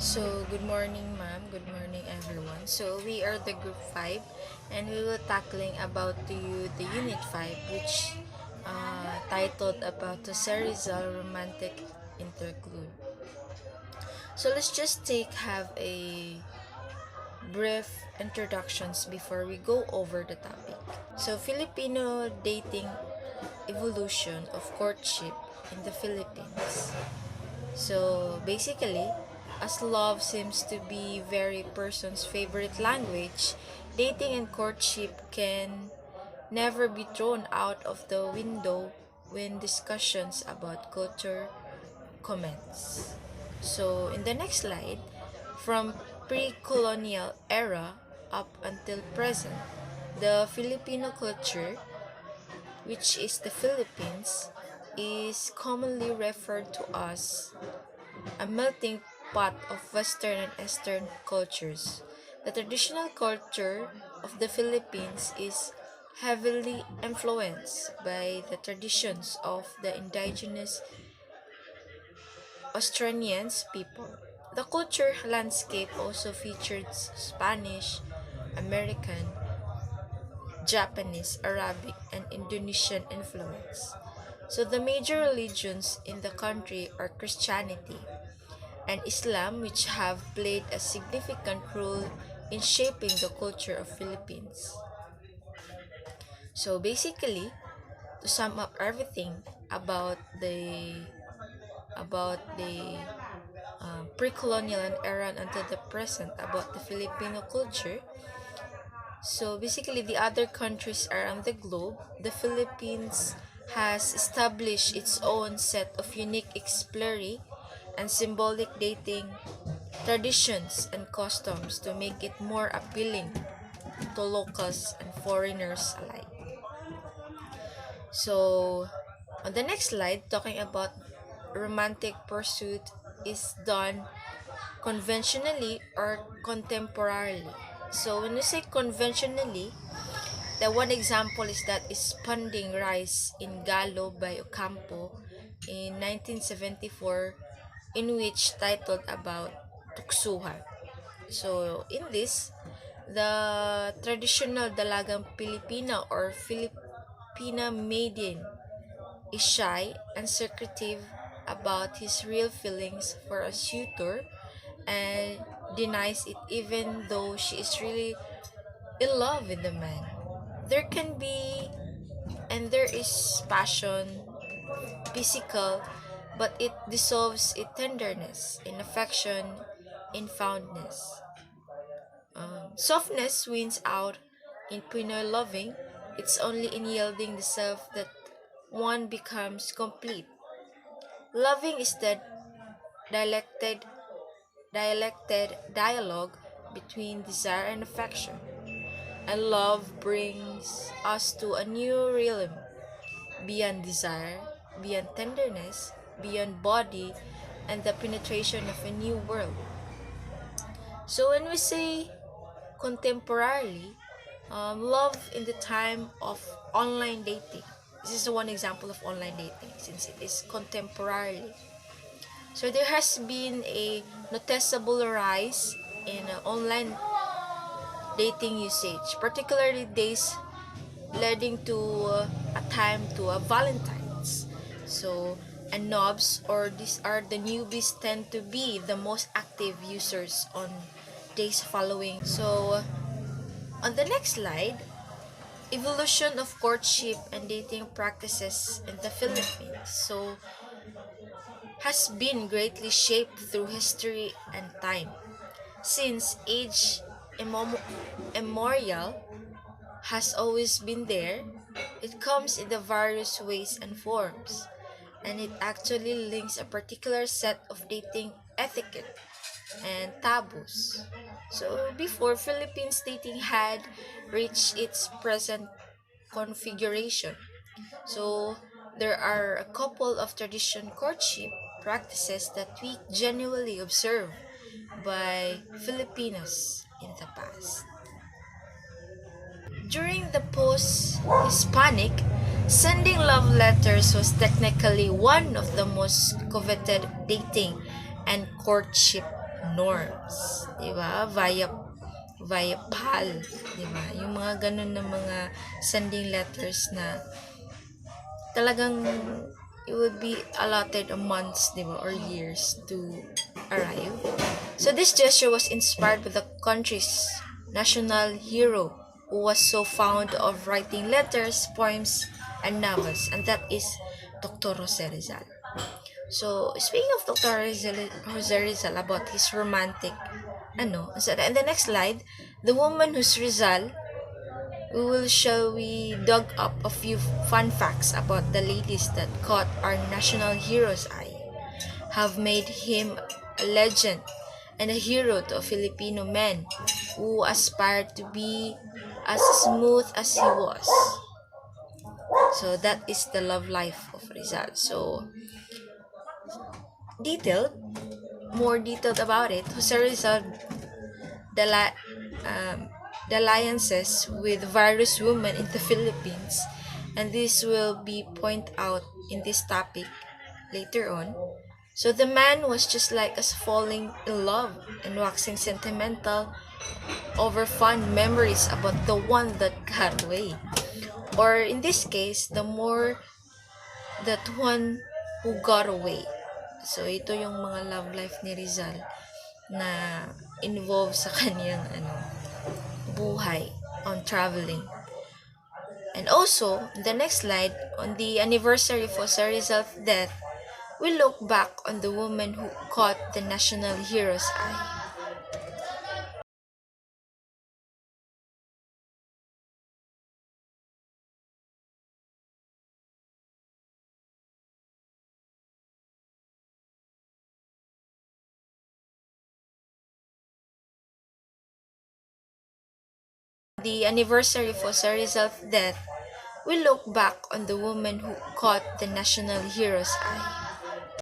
So, good morning, ma'am. Good morning, everyone. So, we are the group 5 and we will tackling about to you the unit 5 which titled about the Rizal romantic interlude. So, let's just have a brief introductions before we go over the topic. So, Filipino dating evolution of courtship in the Philippines. So basically, as love seems to be very person's favorite language, dating and courtship can never be thrown out of the window when discussions about culture commence. So in the next slide, from pre-colonial era up until present, the Filipino culture, which is the Philippines, is commonly referred to as a melting pot of Western and Eastern cultures. The traditional culture of the Philippines is heavily influenced by the traditions of the indigenous Australians people. The culture landscape also features Spanish, American, Japanese, Arabic, and Indonesian influence. So the major religions in the country are Christianity, and Islam, which have played a significant role in shaping the culture of Philippines. So basically, to sum up everything about the pre-colonial and era until the present about the Filipino culture. So basically, the other countries around the globe, the Philippines has established its own set of unique exemplary and symbolic dating traditions and customs to make it more appealing to locals and foreigners alike. So, on the next slide, talking about romantic pursuit is done conventionally or contemporarily. So, when you say conventionally, the one example is that is Panding Rise in Galo by Ocampo in 1974, in which titled about Tuksuhan. So, in this, the traditional Dalagang Pilipina or Filipina maiden is shy and secretive about his real feelings for a suitor and denies it even though she is really in love with the man. There can be and there is passion, physical, but it dissolves in tenderness, in affection, in fondness. Softness wins out in Pinoy loving. It's only in yielding the self that one becomes complete. Loving is the dialected, dialected dialogue between desire and affection. And love brings us to a new realm, beyond desire, beyond tenderness, beyond body, and the penetration of a new world. So when we say contemporarily, love in the time of online dating. This is one example of online dating since it is contemporarily. So there has been a noticeable rise in online dating usage, particularly days leading to a time to a Valentine's. So, and knobs or these are the newbies tend to be the most active users on days following. So, on the next slide, evolution of courtship and dating practices in the Philippines. So, has been greatly shaped through history and time. Since age immemorial has always been there, it comes in the various ways and forms, and it actually links a particular set of dating etiquette and taboos. So before Philippines dating had reached its present configuration. So there are a couple of tradition courtship practices that we genuinely observe by Filipinos in the past. During the post-Hispanic, sending love letters was technically one of the most coveted dating and courtship norms, 'di ba? Via PAL, 'di ba? Yung mga ganun na mga sending letters na talagang it would be allotted a months, 'di ba, or years to arrive. So this gesture was inspired by the country's national hero who was so fond of writing letters, poems, and novels, and that is Dr. Jose Rizal. So, speaking of Dr. Jose Rizal about his romantic, so in the next slide, the woman who's Rizal, we dug up a few fun facts about the ladies that caught our national hero's eye, have made him a legend and a hero to Filipino men who aspired to be as smooth as he was. So that is the love life of Rizal. So detailed, more detailed about it, Jose Rizal the um, the alliances with various women in the Philippines, and this will be pointed out in this topic later on. So the man was just like us falling in love and waxing sentimental over fond memories about the one that got away. Or in this case, the more that one who got away. So ito yung mga love life ni Rizal na involved sa kanyang buhay on traveling. And also, the next slide, on the anniversary of Jose Rizal's death, we look back on the woman who caught the national hero's eye. The anniversary of Jose Rizal's death, we look back on the woman who caught the national hero's eye.